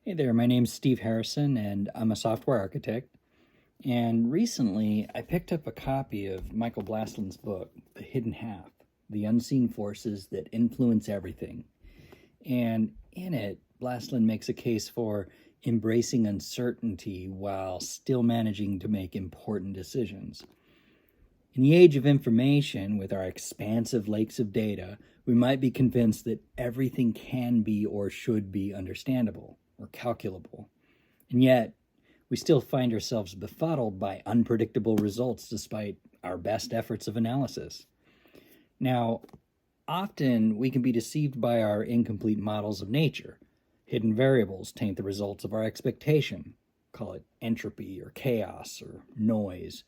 Hey there, my name's Steve Harrison, and I'm a software architect. And recently, I picked up a copy of Michael Blastland's book, The Hidden Half: The Unseen Forces That Influence Everything. And in it, Blastland makes a case for embracing uncertainty while still managing to make important decisions. In the age of information, with our expansive lakes of data, we might be convinced that everything can be or should be understandable or calculable. And yet, we still find ourselves befuddled by unpredictable results despite our best efforts of analysis. Now, often we can be deceived by our incomplete models of nature. Hidden variables taint the results of our expectation. Call it entropy or chaos or noise.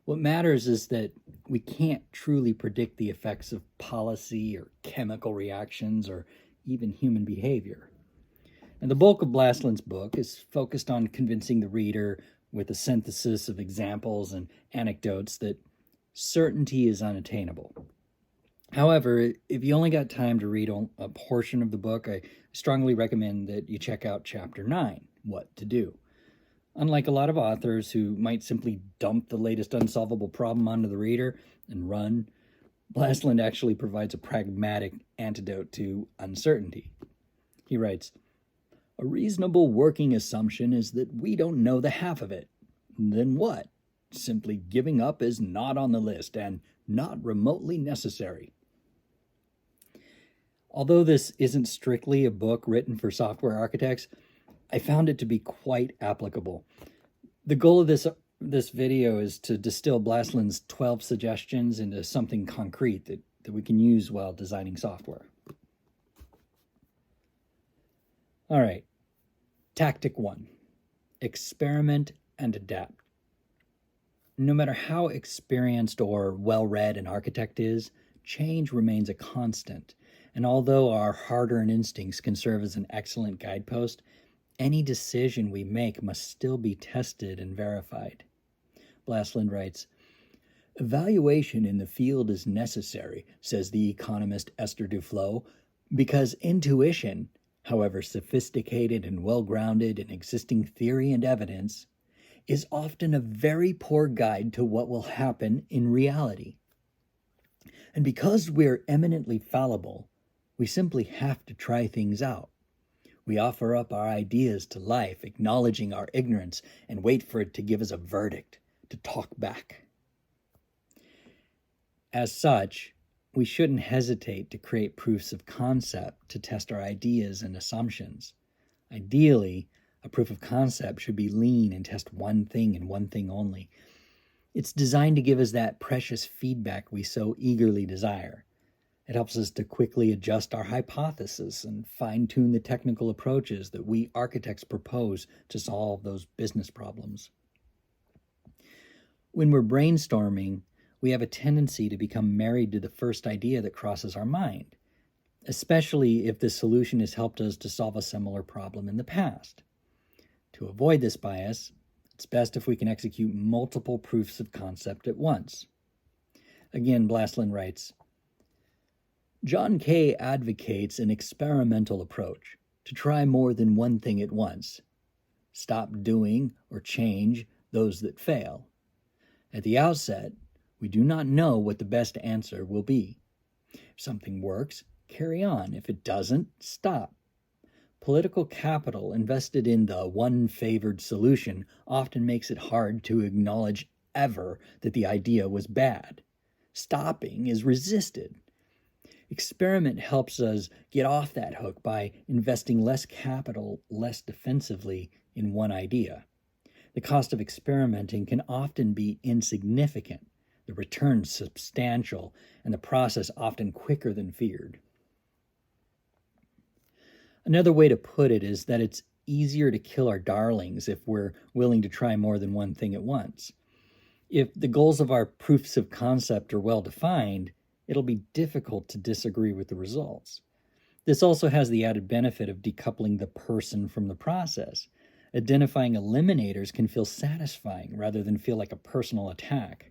What matters is that we can't truly predict the effects of policy or chemical reactions or even human behavior. And the bulk of Blastland's book is focused on convincing the reader with a synthesis of examples and anecdotes that certainty is unattainable. However, if you only got time to read a portion of the book, I strongly recommend that you check out Chapter 9, What to Do. Unlike a lot of authors who might simply dump the latest unsolvable problem onto the reader and run, Blastland actually provides a pragmatic antidote to uncertainty. He writes, "A reasonable working assumption is that we don't know the half of it. Then what? Simply giving up is not on the list and not remotely necessary." Although this isn't strictly a book written for software architects, I found it to be quite applicable. The goal of this video is to distill Blastland's 12 suggestions into something concrete that we can use while designing software. All right, tactic 1, experiment and adapt. No matter how experienced or well-read an architect is, change remains a constant. And although our hard-earned instincts can serve as an excellent guidepost, any decision we make must still be tested and verified. Blastland writes, "Evaluation in the field is necessary," says the economist Esther Duflo, "because intuition, however sophisticated and well-grounded in existing theory and evidence, is often a very poor guide to what will happen in reality. And because we're eminently fallible, we simply have to try things out. We offer up our ideas to life, acknowledging our ignorance, and wait for it to give us a verdict, to talk back. As such, we shouldn't hesitate to create proofs of concept to test our ideas and assumptions. Ideally, a proof of concept should be lean and test one thing and one thing only. It's designed to give us that precious feedback we so eagerly desire. It helps us to quickly adjust our hypothesis and fine-tune the technical approaches that we architects propose to solve those business problems. When we're brainstorming, we have a tendency to become married to the first idea that crosses our mind, especially if the solution has helped us to solve a similar problem in the past. To avoid this bias, it's best if we can execute multiple proofs of concept at once. Again, Blastland writes, "John Kay advocates an experimental approach, to try more than one thing at once. Stop doing or change those that fail. At the outset, we do not know what the best answer will be. If something works, carry on. If it doesn't, stop. Political capital invested in the one favored solution often makes it hard to acknowledge ever that the idea was bad. Stopping is resisted. Experiment helps us get off that hook by investing less capital, less defensively in one idea. The cost of experimenting can often be insignificant, the return substantial, and the process often quicker than feared." Another way to put it is that it's easier to kill our darlings if we're willing to try more than one thing at once. If the goals of our proofs of concept are well defined, it'll be difficult to disagree with the results. This also has the added benefit of decoupling the person from the process. Identifying eliminators can feel satisfying rather than feel like a personal attack.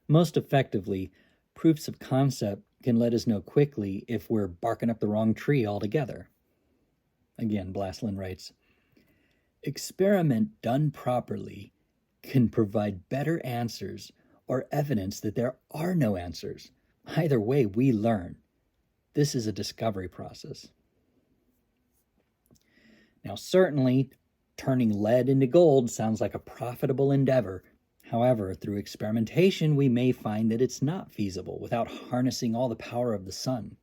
Most effectively, proofs of concept can let us know quickly if we're barking up the wrong tree altogether. Again, Blastland writes, Experiment done properly can provide better answers or evidence that there are no answers. Either way, we learn. This is a discovery process. Now, certainly, turning lead into gold sounds like a profitable endeavor. However, through experimentation, we may find that it's not feasible without harnessing all the power of the sun.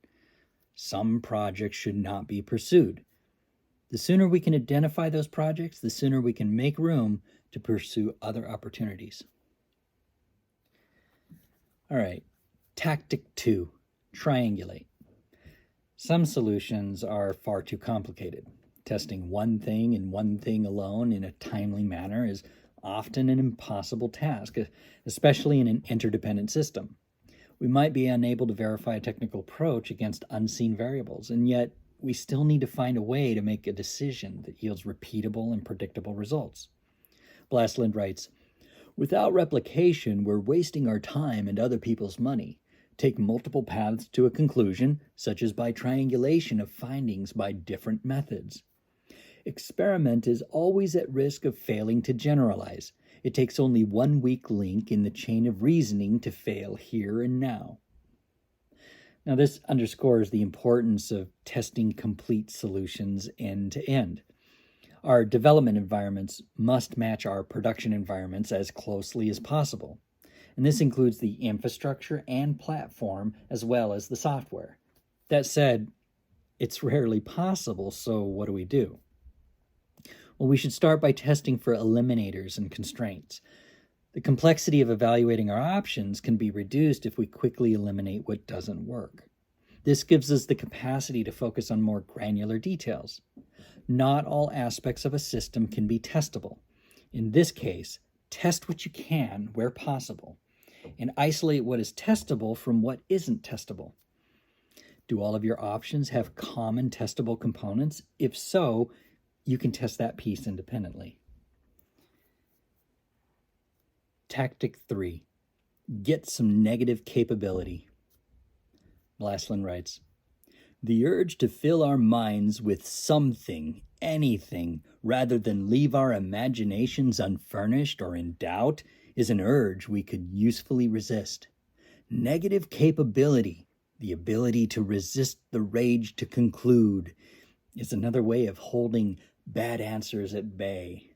Some projects should not be pursued. The sooner we can identify those projects, the sooner we can make room to pursue other opportunities. All right, tactic 2, triangulate. Some solutions are far too complicated. Testing one thing and one thing alone in a timely manner is often an impossible task, especially in an interdependent system. We might be unable to verify a technical approach against unseen variables, and yet we still need to find a way to make a decision that yields repeatable and predictable results. Blastland writes, "Without replication, we're wasting our time and other people's money. Take multiple paths to a conclusion, such as by triangulation of findings by different methods. Experiment is always at risk of failing to generalize. It takes only one weak link in the chain of reasoning to fail here and now." Now, this underscores the importance of testing complete solutions end to end. Our development environments must match our production environments as closely as possible. And this includes the infrastructure and platform as well as the software. That said, it's rarely possible, so what do? Well, we should start by testing for eliminators and constraints. The complexity of evaluating our options can be reduced if we quickly eliminate what doesn't work. This gives us the capacity to focus on more granular details. Not all aspects of a system can be testable. In this case, test what you can where possible, and isolate what is testable from what isn't testable. Do all of your options have common testable components? If so, you can test that piece independently. Tactic 3, get some negative capability. Blastland writes, "The urge to fill our minds with something, anything, rather than leave our imaginations unfurnished or in doubt, is an urge we could usefully resist. Negative capability, the ability to resist the rage to conclude, is another way of holding bad answers at bay."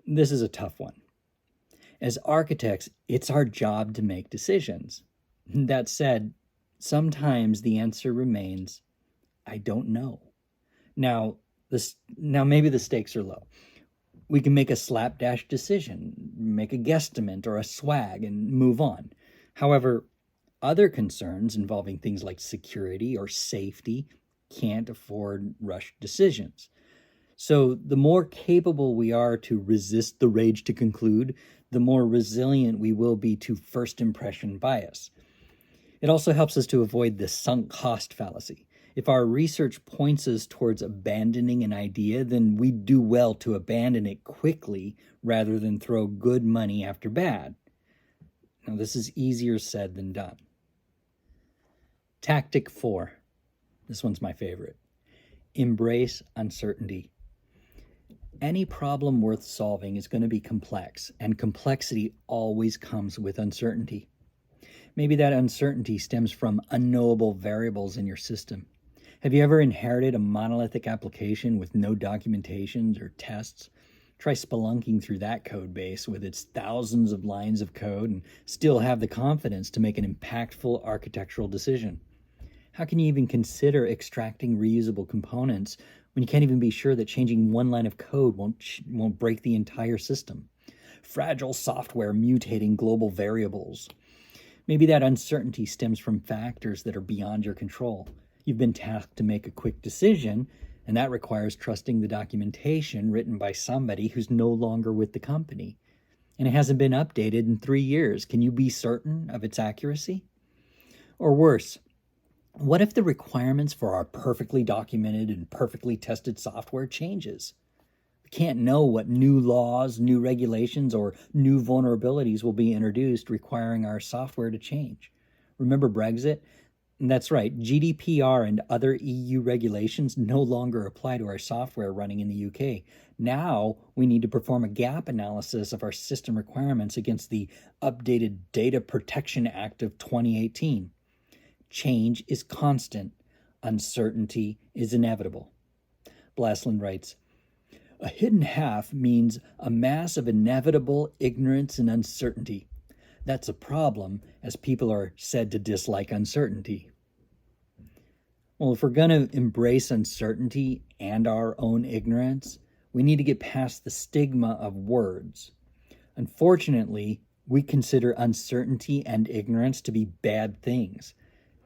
This is a tough one. As architects, it's our job to make decisions. That said, sometimes the answer remains, "I don't know." Now maybe the stakes are low. We can make a slapdash decision, make a guesstimate or a swag, and move on. However, other concerns involving things like security or safety can't afford rushed decisions. So the more capable we are to resist the rage to conclude, the more resilient we will be to first impression bias. It also helps us to avoid the sunk cost fallacy. If our research points us towards abandoning an idea, then we do well to abandon it quickly rather than throw good money after bad. Now, this is easier said than done. Tactic 4. This one's my favorite. Embrace uncertainty. Any problem worth solving is going to be complex, and complexity always comes with uncertainty. Maybe that uncertainty stems from unknowable variables in your system. Have you ever inherited a monolithic application with no documentations or tests? Try spelunking through that code base with its thousands of lines of code and still have the confidence to make an impactful architectural decision. How can you even consider extracting reusable components when you can't even be sure that changing one line of code won't break the entire system? Fragile software mutating global variables. Maybe that uncertainty stems from factors that are beyond your control. You've been tasked to make a quick decision, and that requires trusting the documentation written by somebody who's no longer with the company. And it hasn't been updated in 3 years. Can you be certain of its accuracy? Or worse, what if the requirements for our perfectly documented and perfectly tested software changes? We can't know what new laws, new regulations, or new vulnerabilities will be introduced requiring our software to change. Remember Brexit? That's right. GDPR and other EU regulations no longer apply to our software running in the UK. Now we need to perform a gap analysis of our system requirements against the updated Data Protection Act of 2018. Change is constant. Uncertainty is inevitable. Blastland writes, a hidden half means a mass of inevitable ignorance and uncertainty. That's a problem, as people are said to dislike uncertainty. Well, if we're going to embrace uncertainty and our own ignorance, we need to get past the stigma of words. Unfortunately, we consider uncertainty and ignorance to be bad things.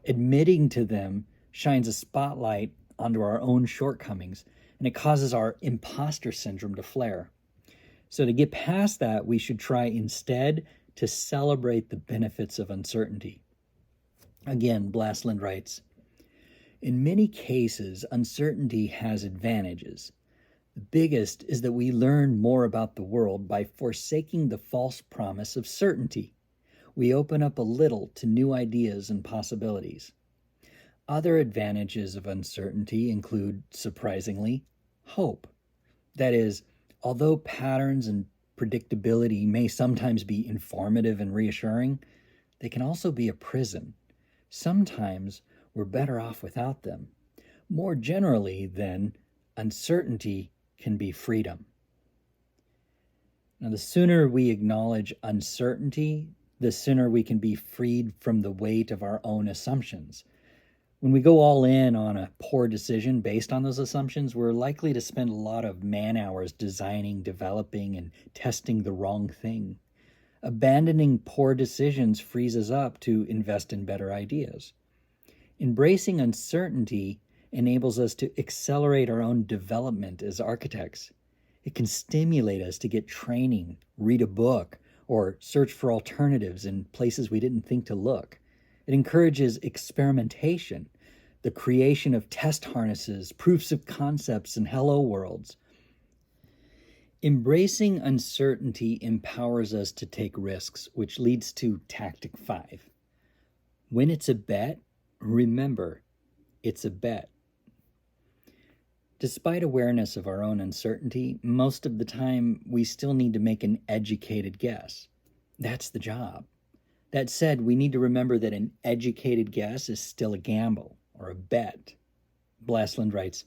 Admitting to them shines a spotlight onto our own shortcomings, and it causes our imposter syndrome to flare. So to get past that, we should try instead to celebrate the benefits of uncertainty. Again, Blastland writes, in many cases, uncertainty has advantages. The biggest is that we learn more about the world by forsaking the false promise of certainty. We open up a little to new ideas and possibilities. Other advantages of uncertainty include, surprisingly, hope. That is, although patterns and predictability may sometimes be informative and reassuring, they can also be a prison. Sometimes we're better off without them. More generally, then, uncertainty can be freedom. Now, the sooner we acknowledge uncertainty, the sooner we can be freed from the weight of our own assumptions. When we go all in on a poor decision based on those assumptions, we're likely to spend a lot of man-hours designing, developing, and testing the wrong thing. Abandoning poor decisions frees us up to invest in better ideas. Embracing uncertainty enables us to accelerate our own development as architects. It can stimulate us to get training, read a book, or search for alternatives in places we didn't think to look. It encourages experimentation, the creation of test harnesses, proofs of concepts, and hello worlds. Embracing uncertainty empowers us to take risks, which leads to Tactic 5. When it's a bet, remember, it's a bet. Despite awareness of our own uncertainty, most of the time we still need to make an educated guess. That's the job. That said, we need to remember that an educated guess is still a gamble or a bet. Blastland writes,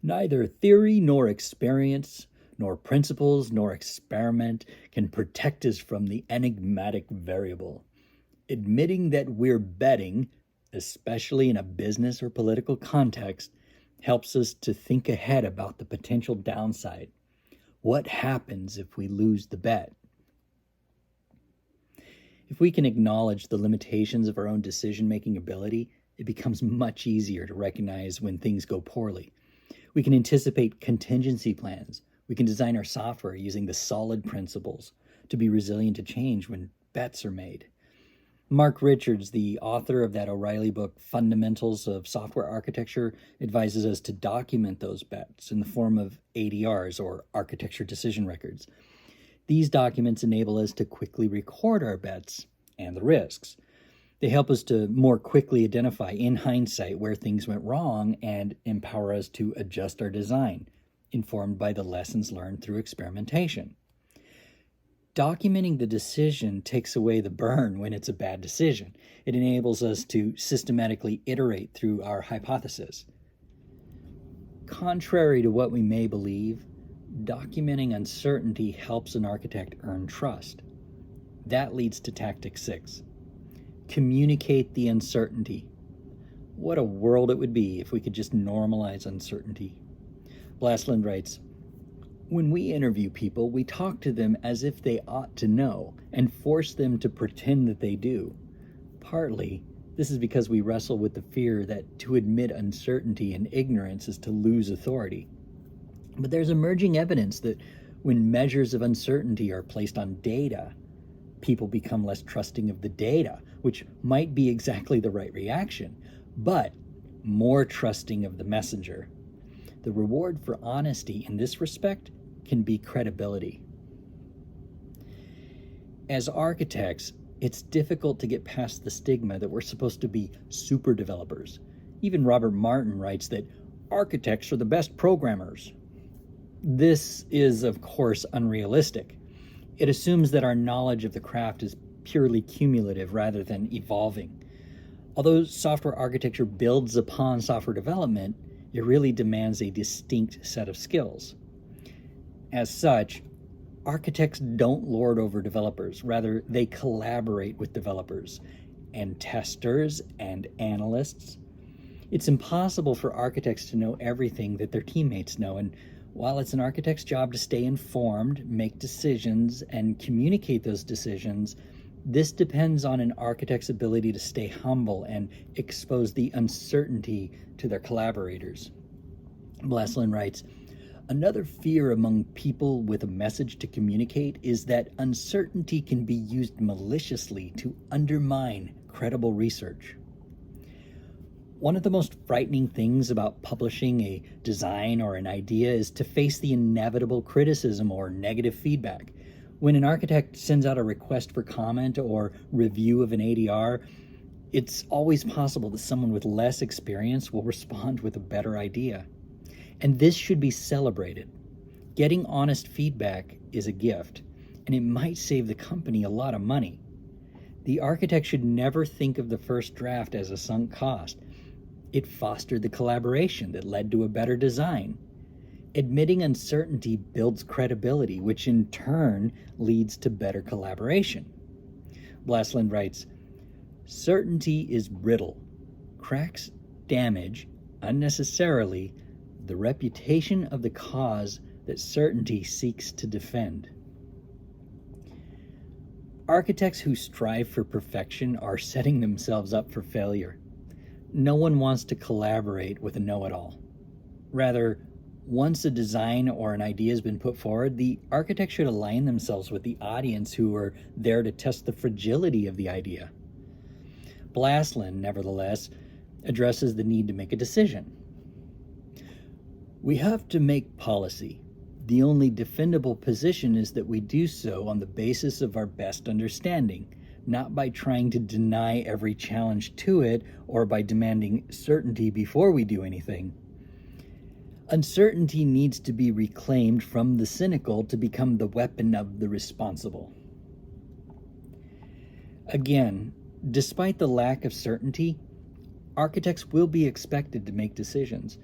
neither theory nor experience, nor principles nor experiment can protect us from the enigmatic variable. Admitting that we're betting, especially in a business or political context, helps us to think ahead about the potential downside. What happens if we lose the bet? If we can acknowledge the limitations of our own decision-making ability, it becomes much easier to recognize when things go poorly. We can anticipate contingency plans. We can design our software using the solid principles to be resilient to change when bets are made. Mark Richards, the author of that O'Reilly book, Fundamentals of Software Architecture, advises us to document those bets in the form of ADRs, or architecture decision records. These documents enable us to quickly record our bets and the risks. They help us to more quickly identify, in hindsight, where things went wrong and empower us to adjust our design, informed by the lessons learned through experimentation. Documenting the decision takes away the burn when it's a bad decision. It enables us to systematically iterate through our hypothesis. Contrary to what we may believe, documenting uncertainty helps an architect earn trust. That leads to Tactic 6. Communicate the uncertainty. What a world it would be if we could just normalize uncertainty. Blastland writes, when we interview people, we talk to them as if they ought to know and force them to pretend that they do. Partly, this is because we wrestle with the fear that to admit uncertainty and ignorance is to lose authority. But there's emerging evidence that when measures of uncertainty are placed on data, people become less trusting of the data, which might be exactly the right reaction, but more trusting of the messenger. The reward for honesty in this respect can be credibility. As architects, It's difficult to get past the stigma that we're supposed to be super developers. Even Robert Martin writes that architects are the best programmers. This is, of course, unrealistic. It assumes that our knowledge of the craft is purely cumulative rather than evolving. Although software architecture builds upon software development, it really demands a distinct set of skills. As such, architects don't lord over developers. Rather, they collaborate with developers and testers and analysts. It's impossible for architects to know everything that their teammates know, and while it's an architect's job to stay informed, make decisions, and communicate those decisions, this depends on an architect's ability to stay humble and expose the uncertainty to their collaborators. Blastland writes, "Another fear among people with a message to communicate is that uncertainty can be used maliciously to undermine credible research." One of the most frightening things about publishing a design or an idea is to face the inevitable criticism or negative feedback. When an architect sends out a request for comment or review of an ADR, it's always possible that someone with less experience will respond with a better idea. And this should be celebrated. Getting honest feedback is a gift, and it might save the company a lot of money. The architect should never think of the first draft as a sunk cost. It fostered the collaboration that led to a better design. Admitting uncertainty builds credibility, which in turn leads to better collaboration. Blastland writes, "Certainty is brittle. Cracks damage, unnecessarily, the reputation of the cause that certainty seeks to defend." Architects who strive for perfection are setting themselves up for failure. No one wants to collaborate with a know-it-all. Rather, once a design or an idea has been put forward, the architect should align themselves with the audience who are there to test the fragility of the idea. Blastland, nevertheless, addresses the need to make a decision. "We have to make policy. The only defendable position is that we do so on the basis of our best understanding, not by trying to deny every challenge to it or by demanding certainty before we do anything. Uncertainty needs to be reclaimed from the cynical to become the weapon of the responsible." Again, despite the lack of certainty, architects will be expected to make decisions.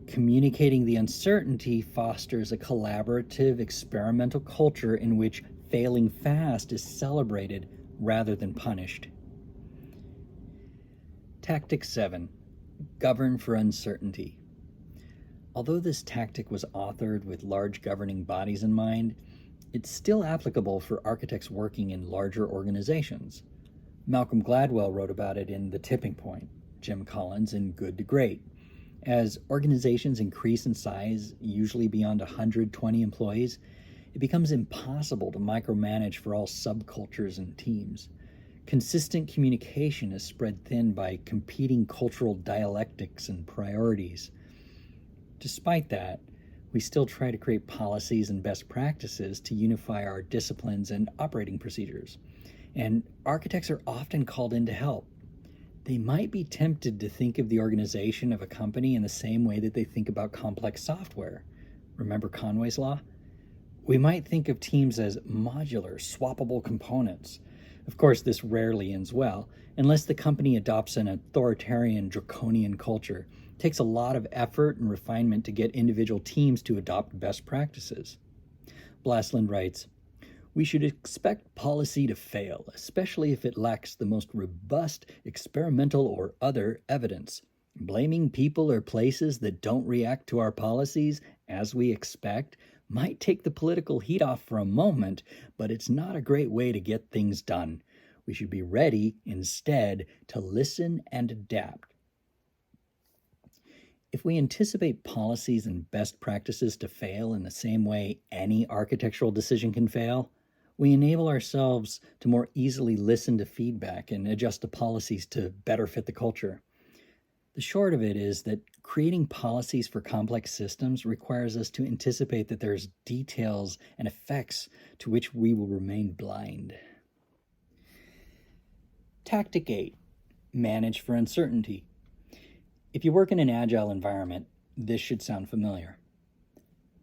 Communicating the uncertainty fosters a collaborative, experimental culture in which failing fast is celebrated rather than punished. Tactic 7. Govern for uncertainty. Although this tactic was authored with large governing bodies in mind, it's still applicable for architects working in larger organizations. Malcolm Gladwell wrote about it in The Tipping Point, Jim Collins in Good to Great. As organizations increase in size, usually beyond 120 employees, it becomes impossible to micromanage for all subcultures and teams. Consistent communication is spread thin by competing cultural dialectics and priorities. Despite that, we still try to create policies and best practices to unify our disciplines and operating procedures. And architects are often called in to help. They might be tempted to think of the organization of a company in the same way that they think about complex software. Remember Conway's Law? We might think of teams as modular, swappable components. Of course, this rarely ends well, unless the company adopts an authoritarian, draconian culture. It takes a lot of effort and refinement to get individual teams to adopt best practices. Blastland writes, "We should expect policy to fail, especially if it lacks the most robust experimental or other evidence. Blaming people or places that don't react to our policies as we expect might take the political heat off for a moment, but it's not a great way to get things done. We should be ready, instead, to listen and adapt." If we anticipate policies and best practices to fail in the same way any architectural decision can fail, we enable ourselves to more easily listen to feedback and adjust the policies to better fit the culture. The short of it is that creating policies for complex systems requires us to anticipate that there's details and effects to which we will remain blind. Tactic 8, manage for uncertainty. If you work in an agile environment, this should sound familiar.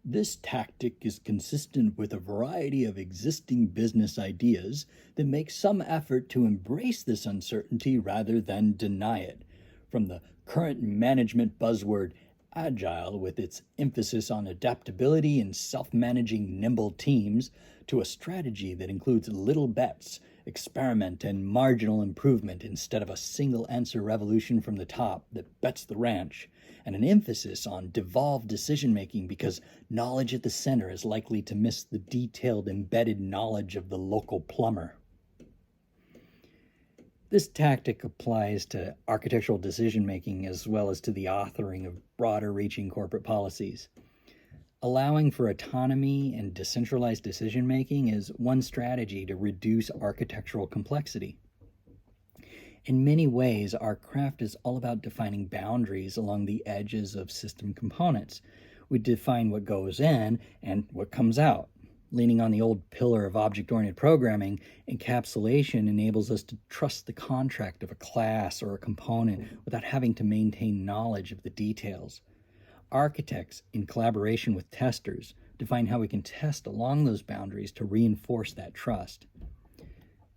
This tactic is consistent with a variety of existing business ideas that make some effort to embrace this uncertainty rather than deny it. From the current management buzzword agile, with its emphasis on adaptability and self-managing nimble teams, to a strategy that includes little bets, experiment, and marginal improvement instead of a single answer revolution from the top that bets the ranch, and an emphasis on devolved decision making because knowledge at the center is likely to miss the detailed embedded knowledge of the local plumber. This tactic applies to architectural decision making as well as to the authoring of broader reaching corporate policies. Allowing for autonomy and decentralized decision making is one strategy to reduce architectural complexity. In many ways, our craft is all about defining boundaries along the edges of system components. We define what goes in and what comes out. Leaning on the old pillar of object-oriented programming, encapsulation enables us to trust the contract of a class or a component without having to maintain knowledge of the details. Architects, in collaboration with testers, define how we can test along those boundaries to reinforce that trust.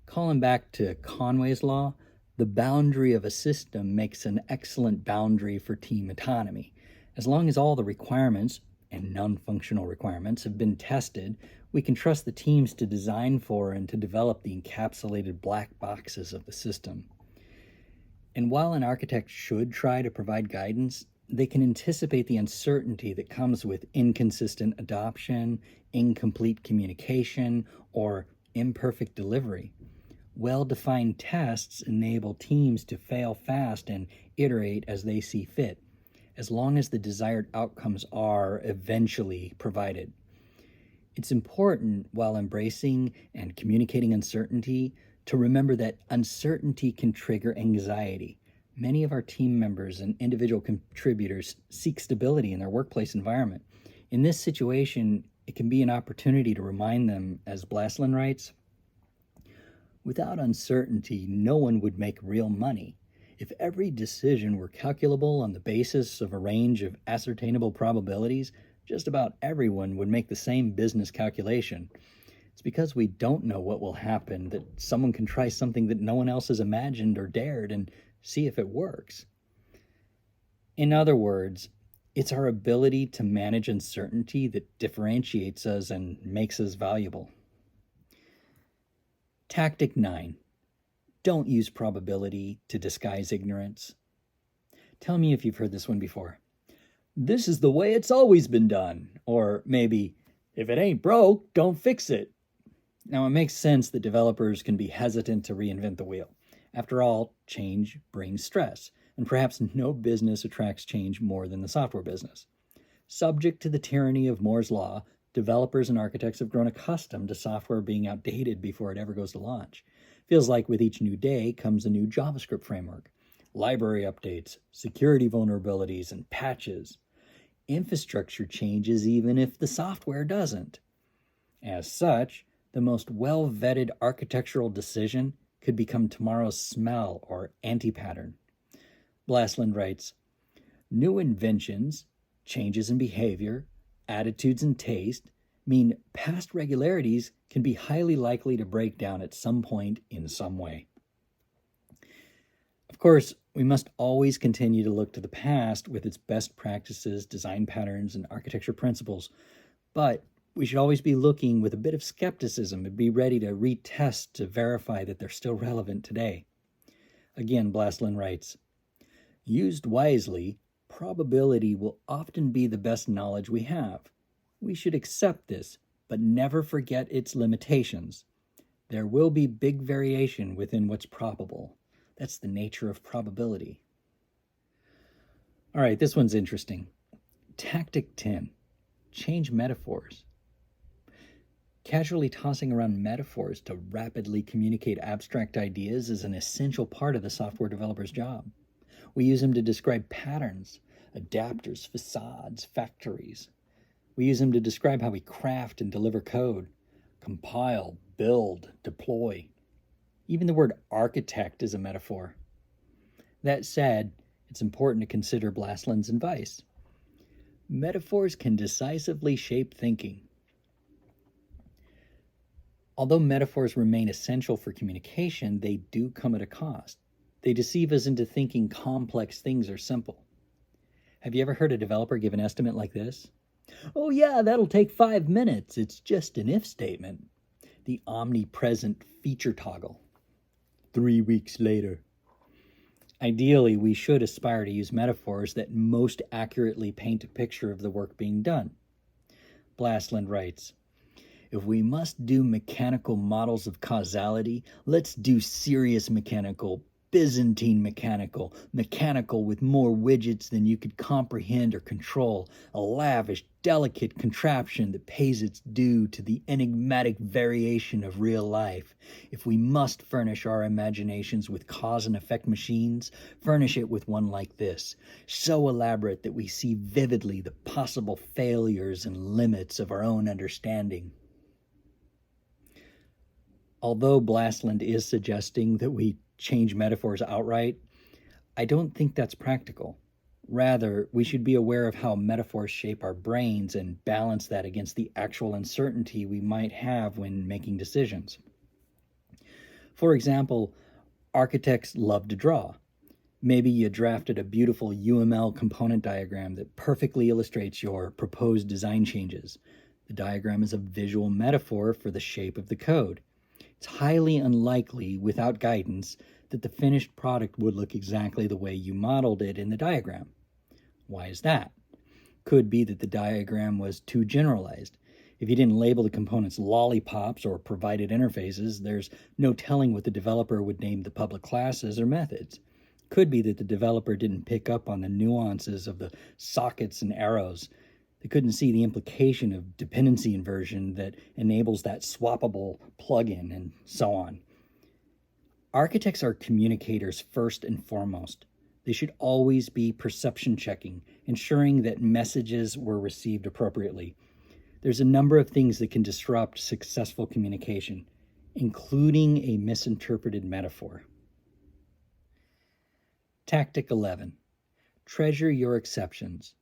Calling back to Conway's law, the boundary of a system makes an excellent boundary for team autonomy. As long as all the requirements, and non-functional requirements, have been tested, we can trust the teams to design for and to develop the encapsulated black boxes of the system. And while an architect should try to provide guidance, they can anticipate the uncertainty that comes with inconsistent adoption, incomplete communication, or imperfect delivery. Well-defined tests enable teams to fail fast and iterate as they see fit, as long as the desired outcomes are eventually provided. It's important, while embracing and communicating uncertainty, to remember that uncertainty can trigger anxiety. Many of our team members and individual contributors seek stability in their workplace environment. In this situation, it can be an opportunity to remind them, as Blastland writes, "Without uncertainty, no one would make real money. If every decision were calculable on the basis of a range of ascertainable probabilities, just about everyone would make the same business calculation. It's because we don't know what will happen that someone can try something that no one else has imagined or dared and see if it works." In other words, it's our ability to manage uncertainty that differentiates us and makes us valuable. Tactic 9. Don't use probability to disguise ignorance. Tell me if you've heard this one before. "This is the way it's always been done." Or maybe, "If it ain't broke, don't fix it." Now, it makes sense that developers can be hesitant to reinvent the wheel. After all, change brings stress, and perhaps no business attracts change more than the software business. Subject to the tyranny of Moore's Law, developers and architects have grown accustomed to software being outdated before it ever goes to launch. Feels like with each new day comes a new JavaScript framework, library updates, security vulnerabilities, and patches. Infrastructure changes even if the software doesn't. As such, the most well-vetted architectural decision could become tomorrow's smell or anti-pattern. Blastland writes, "New inventions, changes in behavior, attitudes, and taste mean past regularities can be highly likely to break down at some point in some way." Of course, we must always continue to look to the past with its best practices, design patterns, and architecture principles, but we should always be looking with a bit of skepticism and be ready to retest to verify that they're still relevant today. Again, Blastland writes, "Used wisely, probability will often be the best knowledge we have. We should accept this, but never forget its limitations. There will be big variation within what's probable. That's the nature of probability." All right, this one's interesting. Tactic 10, change metaphors. Casually tossing around metaphors to rapidly communicate abstract ideas is an essential part of the software developer's job. We use them to describe patterns, adapters, facades, factories. We use them to describe how we craft and deliver code, compile, build, deploy. Even the word architect is a metaphor. That said, it's important to consider Blastland's advice. Metaphors can decisively shape thinking. Although metaphors remain essential for communication, they do come at a cost. They deceive us into thinking complex things are simple. Have you ever heard a developer give an estimate like this? Oh yeah, that'll take 5 minutes. It's just an if statement. The omnipresent feature toggle. 3 weeks later. Ideally, we should aspire to use metaphors that most accurately paint a picture of the work being done. Blastland writes, if we must do mechanical models of causality, let's do serious mechanical, Byzantine mechanical, mechanical with more widgets than you could comprehend or control, a lavish, delicate contraption that pays its due to the enigmatic variation of real life. If we must furnish our imaginations with cause and effect machines, furnish it with one like this, so elaborate that we see vividly the possible failures and limits of our own understanding. Although Blastland is suggesting that we change metaphors outright, I don't think that's practical. Rather, we should be aware of how metaphors shape our brains and balance that against the actual uncertainty we might have when making decisions. For example, architects love to draw. Maybe you drafted a beautiful UML component diagram that perfectly illustrates your proposed design changes. The diagram is a visual metaphor for the shape of the code. It's highly unlikely, without guidance, that the finished product would look exactly the way you modeled it in the diagram. Why is that? Could be that the diagram was too generalized. If you didn't label the components lollipops or provided interfaces, there's no telling what the developer would name the public classes or methods. Could be that the developer didn't pick up on the nuances of the sockets and arrows. They couldn't see the implication of dependency inversion that enables that swappable plugin, and so on. Architects are communicators first and foremost. They should always be perception checking, ensuring that messages were received appropriately. There's a number of things that can disrupt successful communication, including a misinterpreted metaphor. Tactic 11. Treasure your exceptions.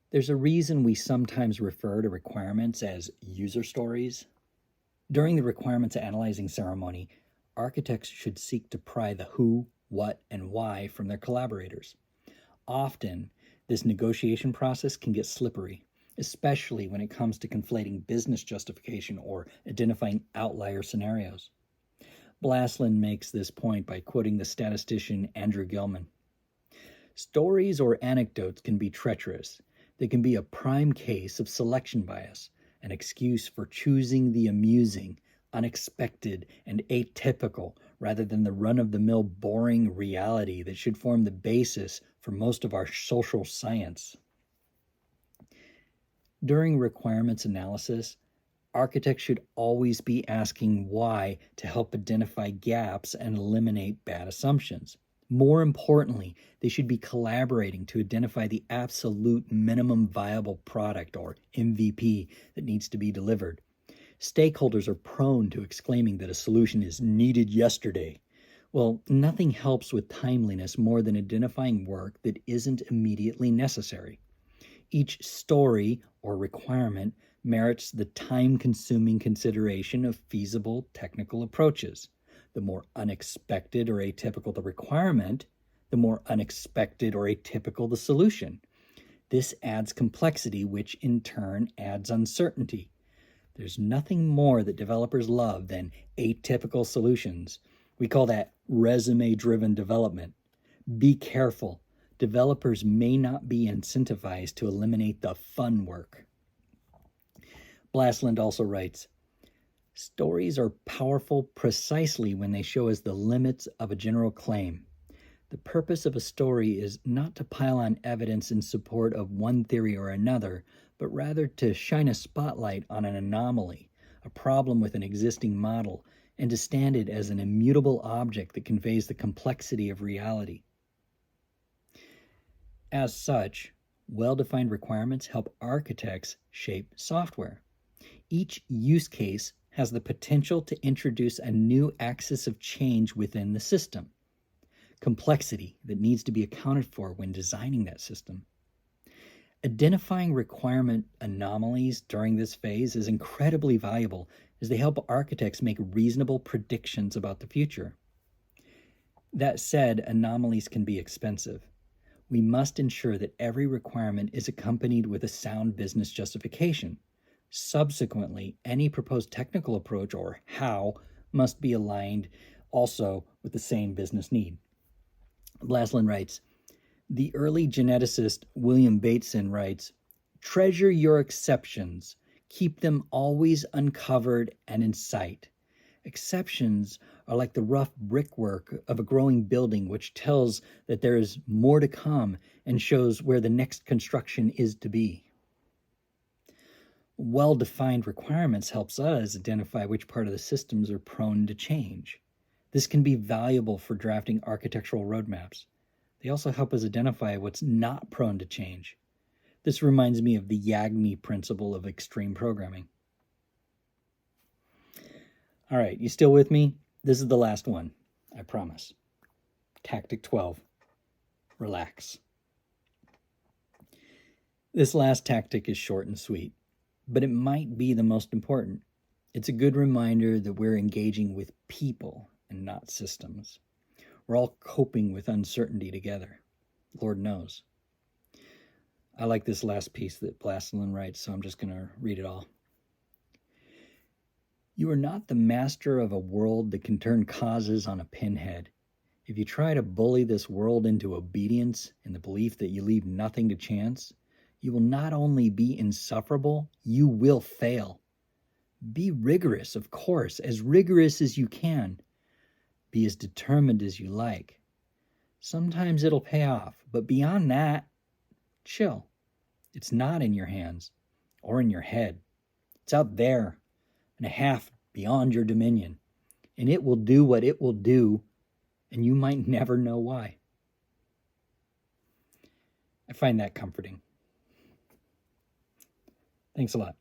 There's a reason we sometimes refer to requirements as user stories. During the requirements analyzing ceremony, architects should seek to pry the who, what, and why from their collaborators. Often, this negotiation process can get slippery, especially when it comes to conflating business justification or identifying outlier scenarios. Blastland makes this point by quoting the statistician Andrew Gilman. Stories or anecdotes can be treacherous. They can be a prime case of selection bias, an excuse for choosing the amusing, unexpected, and atypical rather than the run-of-the-mill boring reality that should form the basis for most of our social science. During requirements analysis, architects should always be asking why to help identify gaps and eliminate bad assumptions. More importantly, they should be collaborating to identify the absolute minimum viable product, or MVP, that needs to be delivered. Stakeholders are prone to exclaiming that a solution is needed yesterday. Well, nothing helps with timeliness more than identifying work that isn't immediately necessary. Each story or requirement merits the time-consuming consideration of feasible technical approaches. The more unexpected or atypical the requirement, the more unexpected or atypical the solution. This adds complexity, which in turn adds uncertainty. There's nothing more that developers love than atypical solutions. We call that resume-driven development. Be careful. Developers may not be incentivized to eliminate the fun work. Blastland also writes, stories are powerful precisely when they show us the limits of a general claim. The purpose of a story is not to pile on evidence in support of one theory or another, but rather to shine a spotlight on an anomaly, a problem with an existing model, and to stand it as an immutable object that conveys the complexity of reality. As such, well-defined requirements help architects shape software. Each use case has the potential to introduce a new axis of change within the system, complexity that needs to be accounted for when designing that system. Identifying requirement anomalies during this phase is incredibly valuable as they help architects make reasonable predictions about the future. That said, anomalies can be expensive. We must ensure that every requirement is accompanied with a sound business justification. Subsequently, any proposed technical approach or how must be aligned also with the same business need. Blastland writes, the early geneticist William Bateson writes, treasure your exceptions. Keep them always uncovered and in sight. Exceptions are like the rough brickwork of a growing building, which tells that there is more to come and shows where the next construction is to be. Well-defined requirements helps us identify which part of the systems are prone to change. This can be valuable for drafting architectural roadmaps. They also help us identify what's not prone to change. This reminds me of the Yagni principle of extreme programming. All right, you still with me? This is the last one, I promise. Tactic 12, relax. This last tactic is short and sweet, but it might be the most important. It's a good reminder that we're engaging with people and not systems. We're all coping with uncertainty together. Lord knows. I like this last piece that Blastland writes, so I'm just going to read it all. You are not the master of a world that can turn causes on a pinhead. If you try to bully this world into obedience in the belief that you leave nothing to chance, you will not only be insufferable, you will fail. Be rigorous, of course, as rigorous as you can. Be as determined as you like. Sometimes it'll pay off, but beyond that, chill. It's not in your hands or in your head. It's out there and a half beyond your dominion, and it will do what it will do, and you might never know why. I find that comforting. Thanks a lot.